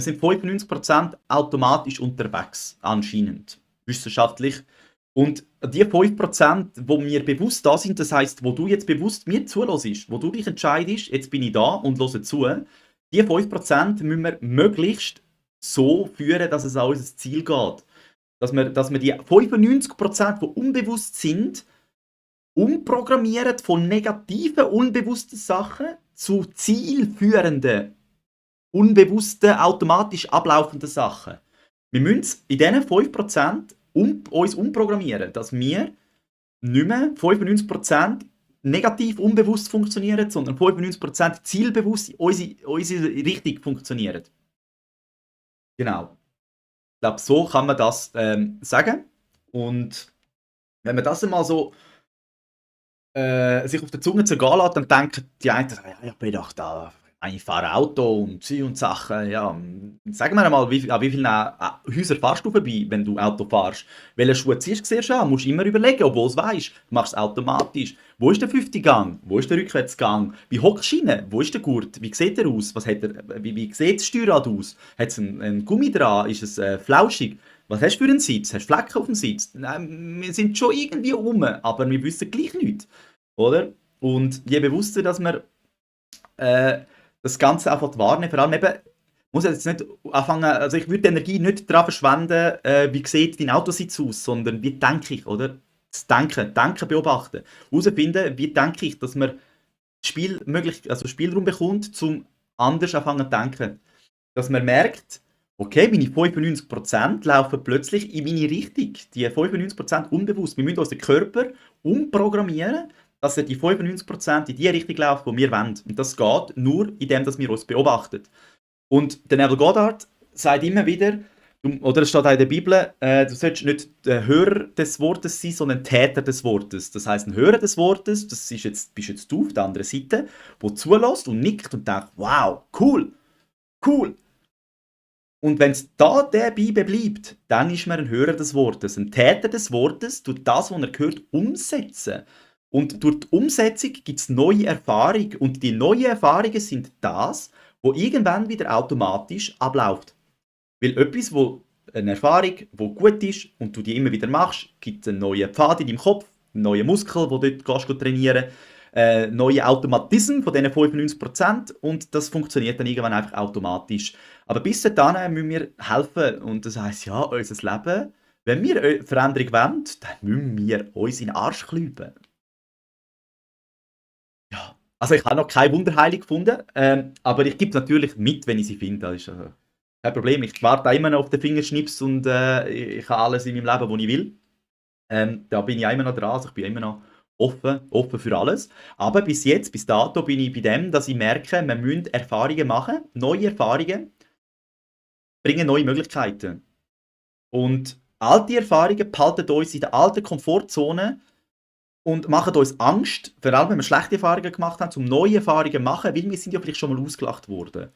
Wir sind 95% automatisch unterwegs, anscheinend, wissenschaftlich. Und die 5%, wo mir bewusst da sind, das heisst, wo du jetzt bewusst mir zuhörst, wo du dich entscheidest, jetzt bin ich da und höre zu, die 5% müssen wir möglichst so führen, dass es an unser Ziel geht. Dass wir die 95%, die unbewusst sind, umprogrammieren von negativen, unbewussten Sachen zu zielführenden, unbewussten, automatisch ablaufenden Sachen. Wir müssen in diesen 5% uns umprogrammieren, dass wir nicht mehr 95% negativ unbewusst funktionieren, sondern 95% zielbewusst in unsere Richtung funktionieren. Genau. Ich glaube, so kann man das sagen. Und wenn man das einmal so sich auf der Zunge zergehen lässt, dann denken die einen, ja, ich bin doch da, ich fahre Auto und sie und Sachen. Ja, sag mir einmal, an wie vielen Häusern fahrst du vorbei, wenn du Auto fährst? Welche Schuhe ziehst du zuerst an? Musst du immer überlegen, obwohl du es weißt. Du machst es automatisch. Wo ist der 5. Gang? Wo ist der Rückwärtsgang? Wie hockst du rein? Wo ist der Gurt? Wie sieht er aus? Wie sieht das Steuerrad aus? Hat es einen Gummi dran? Ist es flauschig? Was hast du für einen Sitz? Hast du Flecken auf dem Sitz? Nein, wir sind schon irgendwie rum, aber wir wissen gleich nichts. Oder? Und je bewusster, dass wir das Ganze einfach wahrnehmen, vor allem eben, muss jetzt nicht anfangen, also ich würde die Energie nicht daran verschwenden, wie sieht dein Autositz aus, sondern wie denke ich, oder? Das Denken beobachten. Herausfinden, wie denke ich, dass man Spielraum bekommt, zum anders anfangen zu denken. Dass man merkt, okay, meine 95% laufen plötzlich in meine Richtung. Die 95% unbewusst. Wir müssen unseren Körper umprogrammieren, dass er die 95% in die Richtung läuft, die wir wollen. Und das geht nur, indem wir uns beobachten. Und der Neville Goddard sagt immer wieder, oder es steht auch in der Bibel, du sollst nicht der Hörer des Wortes sein, sondern Täter des Wortes. Das heisst, ein Hörer des Wortes, das ist bist jetzt du auf der anderen Seite, der zulässt und nickt und denkt, wow, cool. Und wenn es da dabei bleibt, dann ist man ein Hörer des Wortes. Ein Täter des Wortes tut das, was er hört, umsetzen. Und durch die Umsetzung gibt es neue Erfahrungen. Und die neuen Erfahrungen sind das, wo irgendwann wieder automatisch abläuft. Weil eine Erfahrung, die gut ist und du die immer wieder machst, gibt es einen neuen Pfad in deinem Kopf, einen neuen Muskel, den du dort trainieren kannst, neue Automatismen von diesen 95% und das funktioniert dann irgendwann einfach automatisch. Aber bis dahin müssen wir helfen und das heisst, ja, unser Leben, wenn wir Veränderung wollen, dann müssen wir uns in den Arsch klüben. Ja, also ich habe noch keine Wunderheilung gefunden, aber ich gebe es natürlich mit, wenn ich sie finde. Das ist kein Problem. Ich warte immer noch auf den Fingerschnips und ich habe alles in meinem Leben, was ich will. Da bin ich immer noch dran, also ich bin immer noch offen für alles. Aber bis dato bin ich bei dem, dass ich merke, wir müssen Erfahrungen machen. Neue Erfahrungen bringen neue Möglichkeiten. Und alte Erfahrungen behalten uns in der alten Komfortzone und machen uns Angst, vor allem wenn wir schlechte Erfahrungen gemacht haben, um neue Erfahrungen zu machen, weil wir sind ja vielleicht schon mal ausgelacht worden.